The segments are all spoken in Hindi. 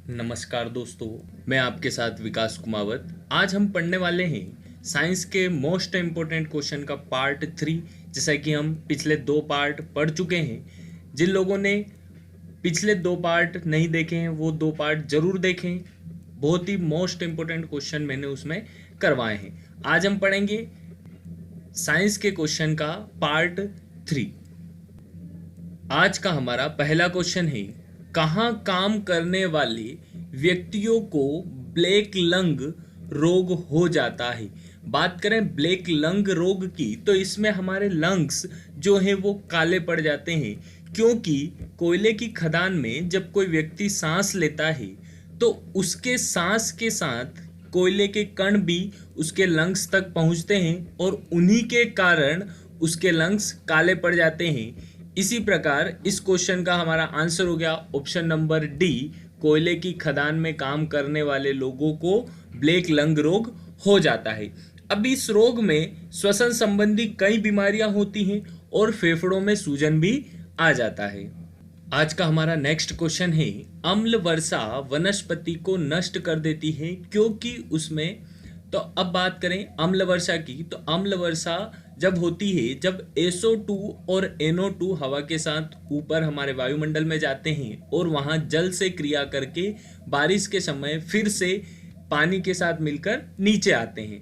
नमस्कार दोस्तों, मैं आपके साथ विकास कुमावत। आज हम पढ़ने वाले हैं साइंस के मोस्ट इम्पोर्टेंट क्वेश्चन का पार्ट 3। जैसा कि हम पिछले 2 पार्ट पढ़ चुके हैं। जिन लोगों ने पिछले 2 पार्ट नहीं देखे हैं वो 2 पार्ट ज़रूर देखें। बहुत ही मोस्ट इम्पोर्टेंट क्वेश्चन मैंने उसमें करवाए हैं। आज हम पढ़ेंगे साइंस के क्वेश्चन का पार्ट 3। आज का हमारा पहला क्वेश्चन है, कहाँ काम करने वाले व्यक्तियों को ब्लैक लंग रोग हो जाता है। बात करें ब्लैक लंग रोग की तो इसमें हमारे लंग्स जो हैं वो काले पड़ जाते हैं, क्योंकि कोयले की खदान में जब कोई व्यक्ति सांस लेता है तो उसके सांस के साथ कोयले के कण भी उसके लंग्स तक पहुंचते हैं और उन्हीं के कारण उसके लंग्स काले पड़ जाते हैं। इसी प्रकार इस क्वेश्चन का हमारा आंसर हो गया ऑप्शन नंबर डी। कोयले की खदान में काम करने वाले लोगों को ब्लैक लंग रोग हो जाता है। अब इस रोग में श्वसन संबंधी कई बीमारियां होती हैं और फेफड़ों में सूजन भी आ जाता है। आज का हमारा नेक्स्ट क्वेश्चन है, अम्ल वर्षा वनस्पति को नष्ट कर देती है क्योंकि उसमें। तो अब बात करें अम्ल वर्षा की, तो अम्ल वर्षा जब होती है जब SO2 और NO2 हवा के साथ ऊपर हमारे वायुमंडल में जाते हैं और वहाँ जल से क्रिया करके बारिश के समय फिर से पानी के साथ मिलकर नीचे आते हैं,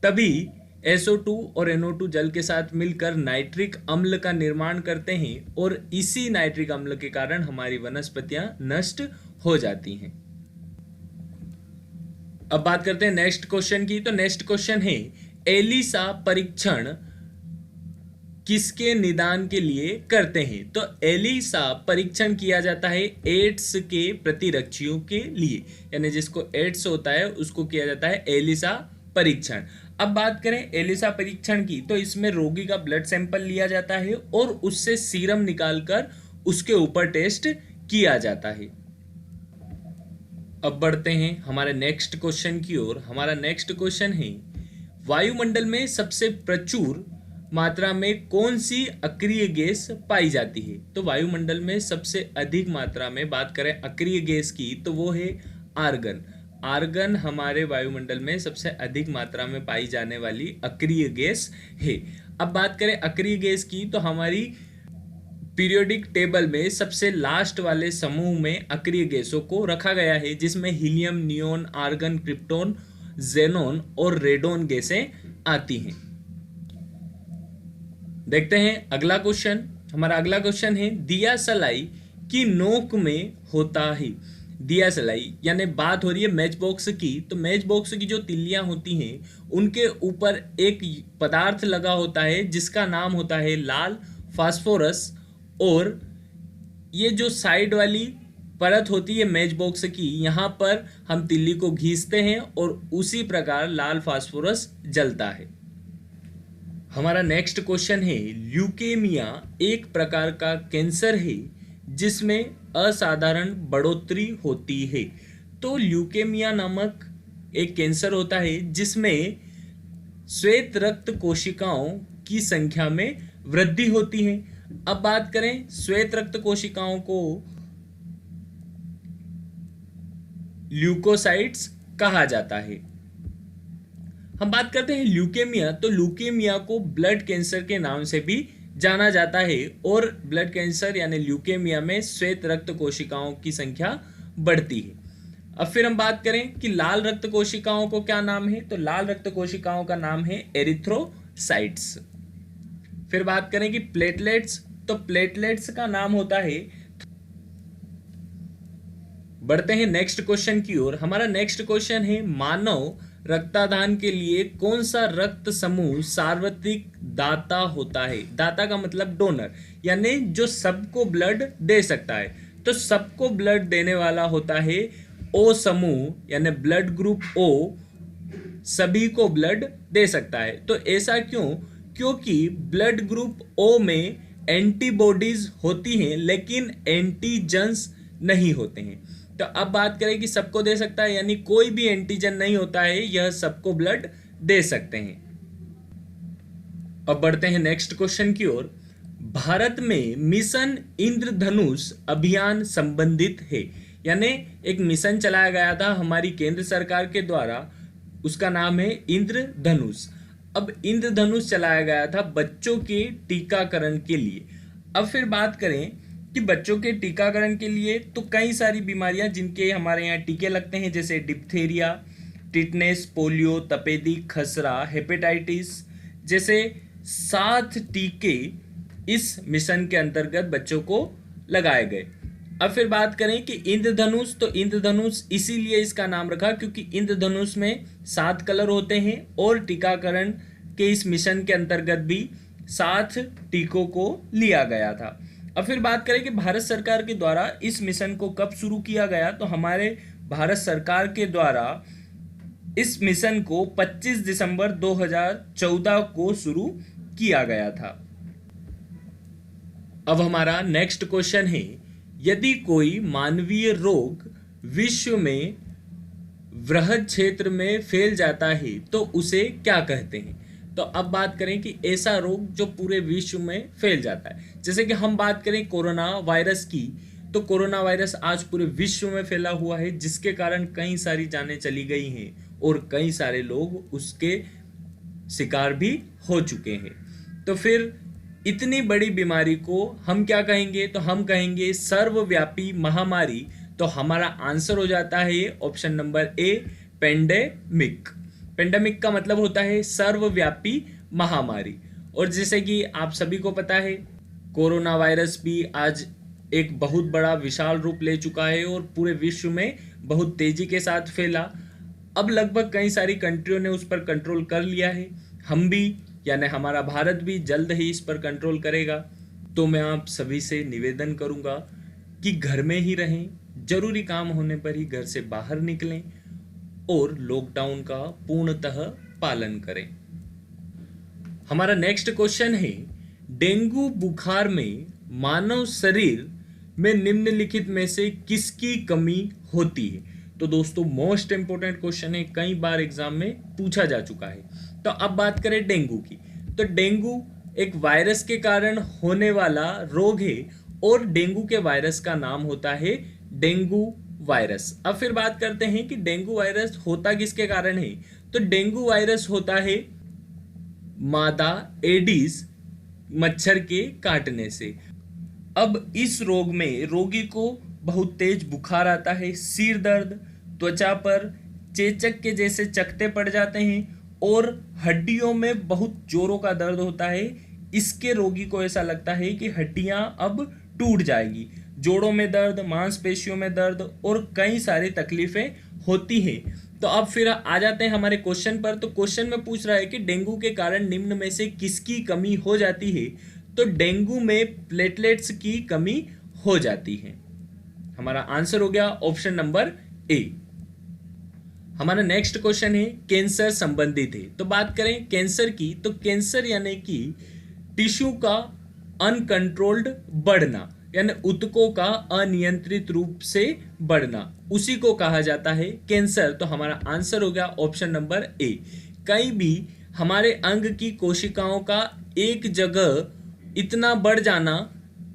तभी SO2 और NO2 जल के साथ मिलकर नाइट्रिक अम्ल का निर्माण करते हैं और इसी नाइट्रिक अम्ल के कारण हमारी वनस्पतियां नष्ट हो जाती हैं। अब बात करते हैं नेक्स्ट क्वेश्चन की। तो नेक्स्ट क्वेश्चन है, एलिसा परीक्षण किसके निदान के लिए करते हैं। तो एलिसा परीक्षण किया जाता है एड्स के प्रतिरक्षियों के लिए, यानी जिसको एड्स होता है उसको किया जाता है एलिसा परीक्षण। अब बात करें एलिसा परीक्षण की, तो इसमें रोगी का ब्लड सैंपल लिया जाता है और उससे सीरम निकालकर उसके ऊपर टेस्ट किया जाता है। अब बढ़ते हैं हमारे नेक्स्ट क्वेश्चन की ओर। हमारा नेक्स्ट क्वेश्चन है, वायुमंडल में सबसे प्रचुर मात्रा में कौन सी अक्रिय गैस पाई जाती है। तो वायुमंडल में सबसे अधिक मात्रा में बात करें अक्रिय गैस की तो वो है आर्गन। आर्गन हमारे वायुमंडल में सबसे अधिक मात्रा में पाई जाने वाली अक्रिय गैस है। अब बात करें अक्रिय गैस की तो हमारी पीरियोडिक टेबल में सबसे लास्ट वाले समूह में अक्रिय गैसों को रखा गया है, जिसमें helium, neon, argon, krypton, xenon और रेडोन गैसें आती हैं। देखते हैं अगला क्वेश्चन। हमारा अगला क्वेश्चन है, दिया सलाई की नोक में होता है। दिया सलाई यानी बात हो रही है मैच बॉक्स की, तो मैच बॉक्स की जो तिल्लियां होती हैं उनके ऊपर एक पदार्थ लगा होता है जिसका नाम होता है लाल फास्फोरस, और ये जो साइड वाली परत होती है मैच बॉक्स की, यहाँ पर हम तिल्ली को घिसते हैं और उसी प्रकार लाल फास्फोरस जलता है। हमारा नेक्स्ट क्वेश्चन है, ल्यूकेमिया एक प्रकार का कैंसर है जिसमें असाधारण बढ़ोतरी होती है। तो ल्यूकेमिया नामक एक कैंसर होता है जिसमें श्वेत रक्त कोशिकाओं की संख्या में वृद्धि होती है। अब बात करें श्वेत रक्त कोशिकाओं को ल्यूकोसाइट्स कहा जाता है। हम बात करते हैं ल्यूकेमिया, तो ल्यूकेमिया को ब्लड कैंसर के नाम से भी जाना जाता है और ब्लड कैंसर यानी ल्यूकेमिया में श्वेत रक्त कोशिकाओं की संख्या बढ़ती है। अब फिर हम बात करें कि लाल रक्त कोशिकाओं को क्या नाम है, तो लाल रक्त कोशिकाओं का नाम है एरिथ्रोसाइट्स। फिर बात करें कि प्लेटलेट्स, तो प्लेटलेट्स का नाम होता है। बढ़ते हैं नेक्स्ट क्वेश्चन की ओर। हमारा नेक्स्ट क्वेश्चन है, मानव रक्तदान के लिए कौन सा रक्त समूह सार्वत्रिक दाता होता है। दाता का मतलब डोनर, यानी जो सबको ब्लड दे सकता है। तो सबको ब्लड देने वाला होता है ओ समूह, यानी ब्लड ग्रुप O सभी को ब्लड दे सकता है। तो ऐसा क्यों? क्योंकि ब्लड ग्रुप O में एंटीबॉडीज होती हैं लेकिन एंटीजन्स नहीं होते हैं। तो अब बात करें कि सबको दे सकता है, यानी कोई भी एंटीजन नहीं होता है, यह सबको ब्लड दे सकते हैं। अब बढ़ते हैं नेक्स्ट क्वेश्चन की ओर। भारत में मिशन इंद्रधनुष अभियान संबंधित है, यानी एक मिशन चलाया गया था हमारी केंद्र सरकार के द्वारा, उसका नाम है इंद्रधनुष। अब इंद्रधनुष चलाया गया था बच्चों के टीकाकरण के लिए। अब फिर बात करें कि बच्चों के टीकाकरण के लिए तो कई सारी बीमारियां जिनके हमारे यहाँ टीके लगते हैं, जैसे डिप्थेरिया, टिटनेस, पोलियो, तपेदिक, खसरा, हेपेटाइटिस जैसे 7 टीके इस मिशन के अंतर्गत बच्चों को लगाए गए। अब फिर बात करें कि इंद्रधनुष, तो इंद्रधनुष इसीलिए इसका नाम रखा क्योंकि इंद्रधनुष में 7 कलर होते हैं और टीकाकरण के इस मिशन के अंतर्गत भी 7 टीकों को लिया गया था। अब फिर बात करें कि भारत सरकार के द्वारा इस मिशन को कब शुरू किया गया, तो हमारे भारत सरकार के द्वारा इस मिशन को 25 दिसंबर 2014 को शुरू किया गया था। अब हमारा नेक्स्ट क्वेश्चन है, यदि कोई मानवीय रोग विश्व में वृहद क्षेत्र में फैल जाता है तो उसे क्या कहते हैं। तो अब बात करें कि ऐसा रोग जो पूरे विश्व में फैल जाता है, जैसे कि हम बात करें कोरोना वायरस की, तो कोरोना वायरस आज पूरे विश्व में फैला हुआ है, जिसके कारण कई सारी जानें चली गई हैं और कई सारे लोग उसके शिकार भी हो चुके हैं। तो फिर इतनी बड़ी बीमारी को हम क्या कहेंगे, तो हम कहेंगे सर्वव्यापी महामारी। तो हमारा आंसर हो जाता है option number A, pandemic. Pandemic का मतलब होता है सर्वव्यापी महामारी। और जैसे कि आप सभी को पता है, कोरोना वायरस भी आज एक बहुत बड़ा विशाल रूप ले चुका है और पूरे विश्व में बहुत तेजी के साथ फैला। अब लगभग कई सारी कंट्रियों ने उस पर कंट्रोल कर लिया है, हम भी यानी हमारा भारत भी जल्द ही इस पर कंट्रोल करेगा। तो मैं आप सभी से निवेदन करूंगा कि घर में ही रहें, जरूरी काम होने पर ही घर से बाहर निकलें और लॉकडाउन का पूर्णतः पालन करें। हमारा नेक्स्ट क्वेश्चन है, डेंगू बुखार में मानव शरीर में निम्नलिखित में से किसकी कमी होती है। तो दोस्तों मोस्ट इंपोर्टेंट क्वेश्चन है, कई बार एग्जाम में पूछा जा चुका है। तो अब बात करें डेंगू की, तो डेंगू एक वायरस के कारण होने वाला रोग है और डेंगू के वायरस का नाम होता है डेंगू वायरस। अब फिर बात करते हैं कि डेंगू वायरस होता किसके कारण है। तो डेंगू वायरस होता है मादा एडिस मच्छर के काटने से। अब इस रोग में रोगी को बहुत तेज बुखार आता है, सिर दर्द, त्वचा पर चेचक के जैसे चकत्ते पड़ जाते हैं और हड्डियों में बहुत जोरों का दर्द होता है। इसके रोगी को ऐसा लगता है कि हड्डियां अब टूट जाएगी, जोड़ों में दर्द, मांसपेशियों में दर्द और कई सारी तकलीफें होती हैं। तो अब फिर आ जाते हैं हमारे क्वेश्चन पर। तो क्वेश्चन में पूछ रहा है कि डेंगू के कारण निम्न में से किसकी कमी हो जाती है। तो डेंगू में प्लेटलेट्स की कमी हो जाती है। हमारा आंसर हो गया ऑप्शन नंबर ए। हमारा नेक्स्ट क्वेश्चन है कैंसर संबंधित है। तो बात करें कैंसर की, तो कैंसर यानी कि टिश्यू का अनकंट्रोल्ड बढ़ना, यानी ऊतकों का अनियंत्रित रूप से बढ़ना, उसी को कहा जाता है कैंसर। तो हमारा आंसर हो गया ऑप्शन नंबर ए। कहीं भी हमारे अंग की कोशिकाओं का एक जगह इतना बढ़ जाना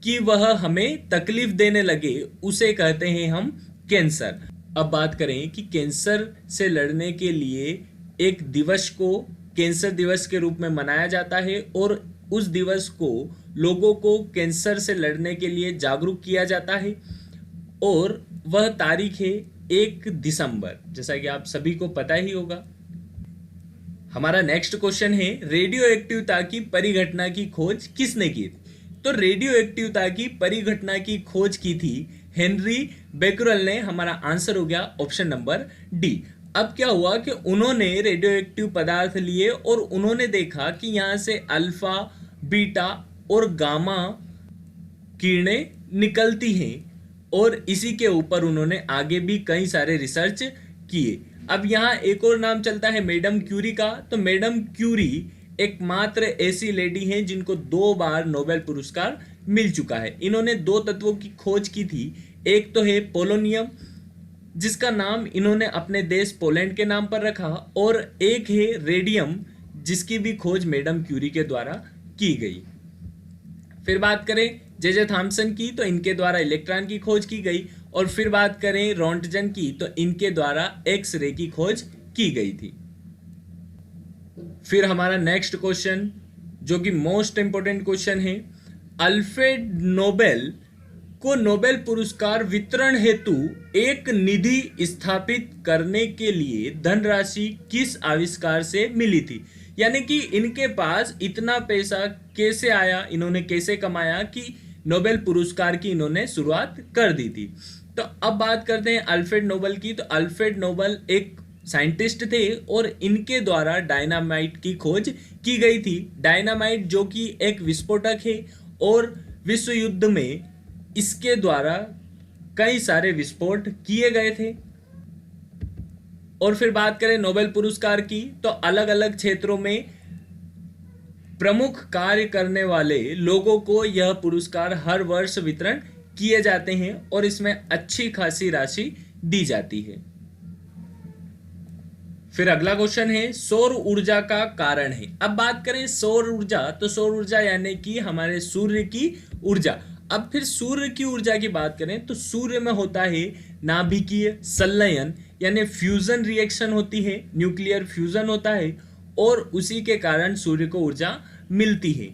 कि वह हमें तकलीफ देने लगे, उसे कहते हैं हम कैंसर। अब बात करें कि कैंसर से लड़ने के लिए एक दिवस को कैंसर दिवस के रूप में मनाया जाता है और उस दिवस को लोगों को कैंसर से लड़ने के लिए जागरूक किया जाता है और वह तारीख है 1 दिसंबर, जैसा कि आप सभी को पता ही होगा। हमारा नेक्स्ट क्वेश्चन है रेडियो एक्टिवता की परिघटना की खोज किसने की थी। तो रेडियो एक्टिवता की परिघटना की खोज की थी हेनरी बेकरल ने। हमारा आंसर हो गया ऑप्शन नंबर डी। अब क्या हुआ कि उन्होंने रेडियो एक्टिव पदार्थ लिए और उन्होंने देखा कि यहाँ से अल्फा, बीटा और गामा किरणें निकलती हैं और इसी के ऊपर उन्होंने आगे भी कई सारे रिसर्च किए। अब यहाँ एक और नाम चलता है मैडम क्यूरी का। तो मैडम क्यूरी एकमात्र ऐसी लेडी हैं जिनको 2 बार नोबेल पुरस्कार मिल चुका है। इन्होंने 2 तत्वों की खोज की थी, एक तो है पोलोनियम जिसका नाम इन्होंने अपने देश पोलैंड के नाम पर रखा, और एक है रेडियम जिसकी भी खोज मैडम क्यूरी के द्वारा की गई। फिर बात करें जे थॉमसन की, तो इनके द्वारा इलेक्ट्रॉन की खोज की गई और फिर बात करें रोंटजन की तो इनके द्वारा एक्स रे की खोज की गई थी। फिर हमारा नेक्स्ट क्वेश्चन जो कि मोस्ट इंपोर्टेंट क्वेश्चन है, अल्फ्रेड नोबेल को नोबेल पुरस्कार वितरण हेतु एक निधि स्थापित करने के लिए धनराशि किस आविष्कार से मिली थी? यानी कि इनके पास इतना पैसा कैसे आया, इन्होंने कैसे कमाया कि नोबेल पुरस्कार की इन्होंने शुरुआत कर दी थी। तो अब बात करते हैं अल्फ्रेड नोबेल की। तो अल्फ्रेड नोबेल एक साइंटिस्ट थे और इनके द्वारा डायनामाइट की खोज की गई थी। डायनामाइट जो कि एक विस्फोटक है और विश्व युद्ध में इसके द्वारा कई सारे विस्फोट किए गए थे। और फिर बात करें नोबेल पुरस्कार की तो अलग अलग क्षेत्रों में प्रमुख कार्य करने वाले लोगों को यह पुरस्कार हर वर्ष वितरण किए जाते हैं और इसमें अच्छी खासी राशि दी जाती है। फिर अगला क्वेश्चन है सौर ऊर्जा का कारण है। अब बात करें सौर ऊर्जा, तो सौर ऊर्जा यानी कि हमारे सूर्य की ऊर्जा। अब फिर सूर्य की ऊर्जा की बात करें तो सूर्य में होता है नाभिकीय संलयन यानी फ्यूजन रिएक्शन होती है, न्यूक्लियर फ्यूजन होता है और उसी के कारण सूर्य को ऊर्जा मिलती है।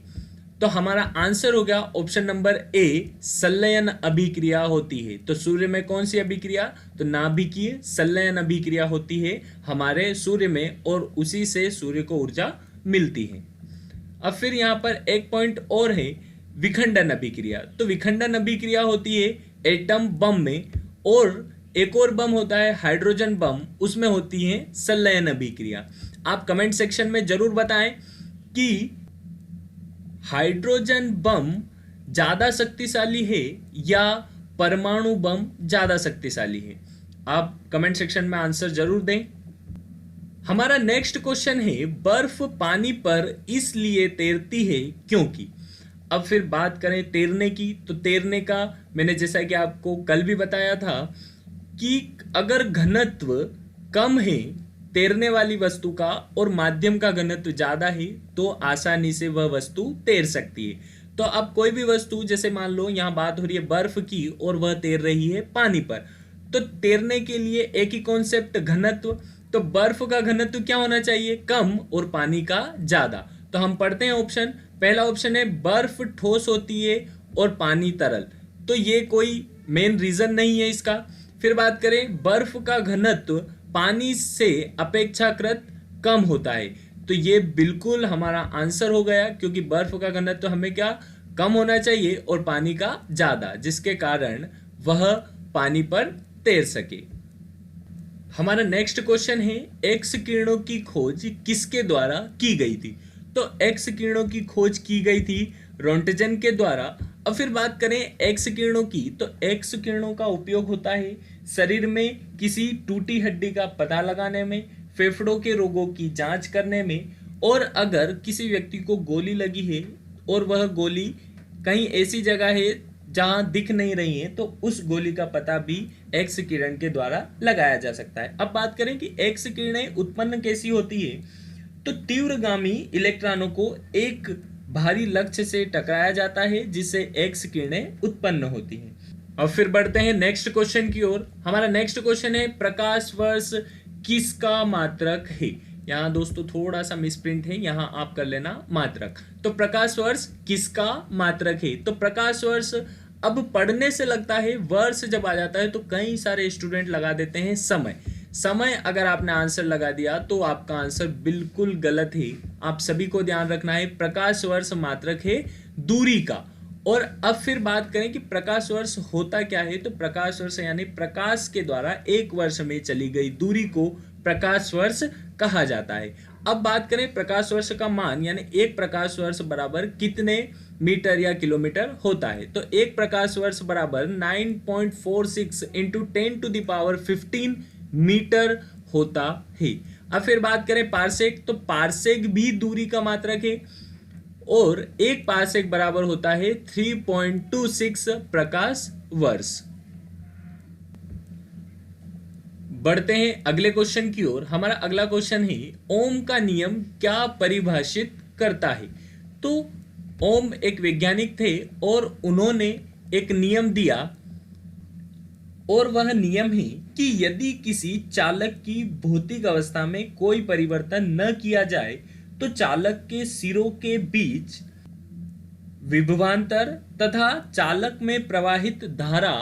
तो हमारा आंसर हो गया ऑप्शन नंबर ए, संलयन अभिक्रिया होती है। तो सूर्य में कौन सी अभिक्रिया? तो नाभिकीय संलयन अभिक्रिया होती है हमारे सूर्य में और उसी से सूर्य को ऊर्जा मिलती है। अब फिर यहाँ पर एक पॉइंट और है, विखंडन अभिक्रिया। तो विखंडन अभिक्रिया होती है एटम बम में और एक और बम होता है हाइड्रोजन बम, उसमें होती है संलयन अभिक्रिया। आप कमेंट सेक्शन में जरूर बताएं कि हाइड्रोजन बम ज्यादा शक्तिशाली है या परमाणु बम ज्यादा शक्तिशाली है। आप कमेंट सेक्शन में आंसर जरूर दें। हमारा नेक्स्ट क्वेश्चन है बर्फ पानी पर इसलिए तैरती है क्योंकि। अब फिर बात करें तैरने की, तो तैरने का मैंने जैसा कि आपको कल भी बताया था कि अगर घनत्व कम है तैरने वाली वस्तु का और माध्यम का घनत्व ज्यादा है तो आसानी से वह वस्तु तैर सकती है। तो अब कोई भी वस्तु, जैसे मान लो यहाँ बात हो रही है बर्फ की और वह तैर रही है पानी पर, तो तैरने के लिए एक ही कॉन्सेप्ट घनत्व। तो बर्फ का घनत्व क्या होना चाहिए? कम और पानी का ज्यादा। तो हम पढ़ते हैं ऑप्शन। पहला ऑप्शन है बर्फ ठोस होती है और पानी तरल, तो ये कोई मेन रीजन नहीं है इसका। फिर बात करें बर्फ का घनत्व पानी से अपेक्षाकृत कम होता है, तो ये बिल्कुल हमारा आंसर हो गया क्योंकि बर्फ का घनत्व हमें क्या कम होना चाहिए और पानी का ज्यादा, जिसके कारण वह पानी पर तैर सके। हमारा नेक्स्ट क्वेश्चन है एक्स किरणों की खोज किसके द्वारा की गई थी? तो एक्स किरणों की खोज की गई थी रोंटजन के द्वारा। अब फिर बात करें एक्स किरणों की, तो एक्स किरणों का उपयोग होता है शरीर में किसी टूटी हड्डी का पता लगाने में, फेफड़ों के रोगों की जांच करने में, और अगर किसी व्यक्ति को गोली लगी है और वह गोली कहीं ऐसी जगह है जहां दिख नहीं रही है तो उस गोली का पता भी एक्स किरण के द्वारा लगाया जा सकता है। अब बात करें कि एक्स किरणें उत्पन्न कैसी होती है, तो तीव्रगामी इलेक्ट्रॉनों को एक भारी लक्ष्य से टकराया जाता है जिससे एक्स किरणें उत्पन्न होती हैं। अब फिर बढ़ते हैं नेक्स्ट क्वेश्चन की ओर। हमारा नेक्स्ट क्वेश्चन है प्रकाश वर्ष किसका मात्रक है? यहाँ दोस्तों थोड़ा सा मिसप्रिंट है, यहाँ आप कर लेना मात्रक। तो प्रकाश वर्ष किसका मात्रक है? तो प्रकाश वर्ष अब पढ़ने से लगता है, वर्ष जब आ जाता है तो कई सारे स्टूडेंट लगा देते हैं समय। समय अगर आपने आंसर लगा दिया तो आपका आंसर बिल्कुल गलत है। आप सभी को ध्यान रखना है प्रकाश वर्ष मात्रक है दूरी का। और अब फिर बात करें कि प्रकाश वर्ष होता क्या है, तो प्रकाश वर्ष यानी प्रकाश के द्वारा एक वर्ष में चली गई दूरी को प्रकाश वर्ष कहा जाता है। अब बात करें प्रकाश वर्ष का मान, यानी एक प्रकाश वर्ष बराबर कितने मीटर या किलोमीटर होता है, तो एक प्रकाश वर्ष बराबर 9.46 इंटू 10⁻15 मीटर होता है। अब फिर बात करें पारसेक, तो पारसेक भी दूरी का मात्रक है और एक पारसेक बराबर होता है 3.26 प्रकाश वर्ष। बढ़ते हैं अगले क्वेश्चन की ओर। हमारा अगला क्वेश्चन है ओम का नियम क्या परिभाषित करता है? तो ओम एक वैज्ञानिक थे और उन्होंने एक नियम दिया और वह नियम है कि यदि किसी चालक की भौतिक अवस्था में कोई परिवर्तन न किया जाए तो चालक के सिरों के बीच विभवांतर तथा चालक में प्रवाहित धारा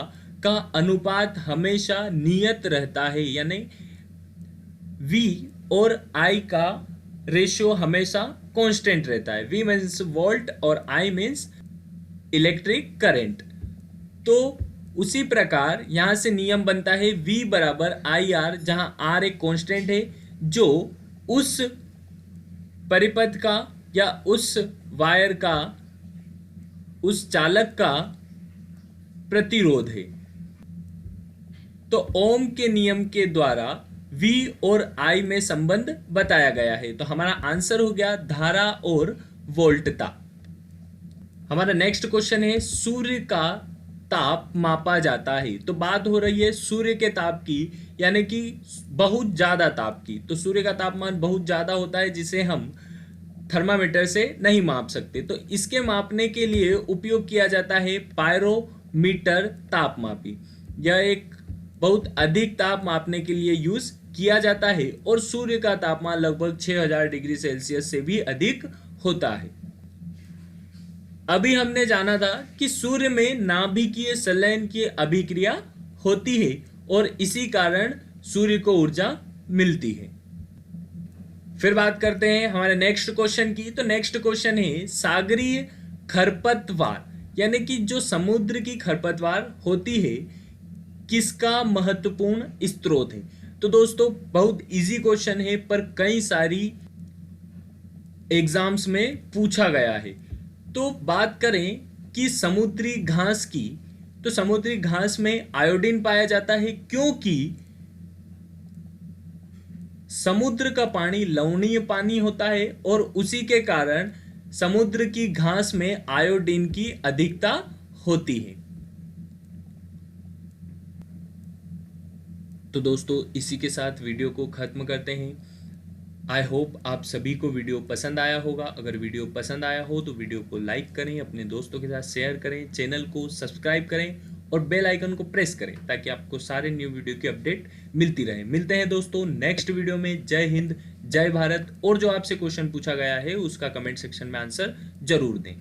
का अनुपात हमेशा नियत रहता है, यानी V और I का रेशियो हमेशा कांस्टेंट रहता है। V मीन्स वोल्ट और I मीन्स इलेक्ट्रिक करंट। तो उसी प्रकार यहां से नियम बनता है V बराबर IR, जहां R एक कांस्टेंट है जो उस परिपथ का या उस वायर का, उस चालक का प्रतिरोध है। तो ओम के नियम के द्वारा V और I में संबंध बताया गया है। तो हमारा आंसर हो गया धारा और वोल्टता। हमारा नेक्स्ट क्वेश्चन है सूर्य का ताप मापा जाता है। तो बात हो रही है सूर्य के ताप की, यानी कि बहुत ज्यादा ताप की। तो सूर्य का तापमान बहुत ज्यादा होता है जिसे हम थर्मामीटर से नहीं माप सकते। तो इसके मापने के लिए उपयोग किया जाता है पायरोमीटर तापमापी। यह एक बहुत अधिक ताप मापने के लिए यूज किया जाता है और सूर्य का तापमान लगभग 6000 डिग्री सेल्सियस से भी अधिक होता है। अभी हमने जाना था कि सूर्य में नाभिकीय संलयन की अभिक्रिया होती है और इसी कारण सूर्य को ऊर्जा मिलती है। फिर बात करते हैं हमारे नेक्स्ट क्वेश्चन की। तो नेक्स्ट क्वेश्चन है सागरीय खरपतवार, यानी कि जो समुद्र की खरपतवार होती है किसका महत्वपूर्ण स्रोत है। तो दोस्तों बहुत इजी क्वेश्चन है पर कई सारी एग्जाम्स में पूछा गया है। तो बात करें कि समुद्री घास की, तो समुद्री घास में आयोडीन पाया जाता है क्योंकि समुद्र का पानी लवणीय पानी होता है और उसी के कारण समुद्र की घास में आयोडीन की अधिकता होती है। तो दोस्तों इसी के साथ वीडियो को खत्म करते हैं। आई होप आप सभी को वीडियो पसंद आया होगा। अगर वीडियो पसंद आया हो तो वीडियो को लाइक करें, अपने दोस्तों के साथ शेयर करें, चैनल को सब्सक्राइब करें और बेल आइकन को प्रेस करें ताकि आपको सारे न्यू वीडियो की अपडेट मिलती रहे। मिलते हैं दोस्तों नेक्स्ट वीडियो में। जय हिंद, जय भारत। और जो आपसे क्वेश्चन पूछा गया है उसका कमेंट सेक्शन में आंसर जरूर दें।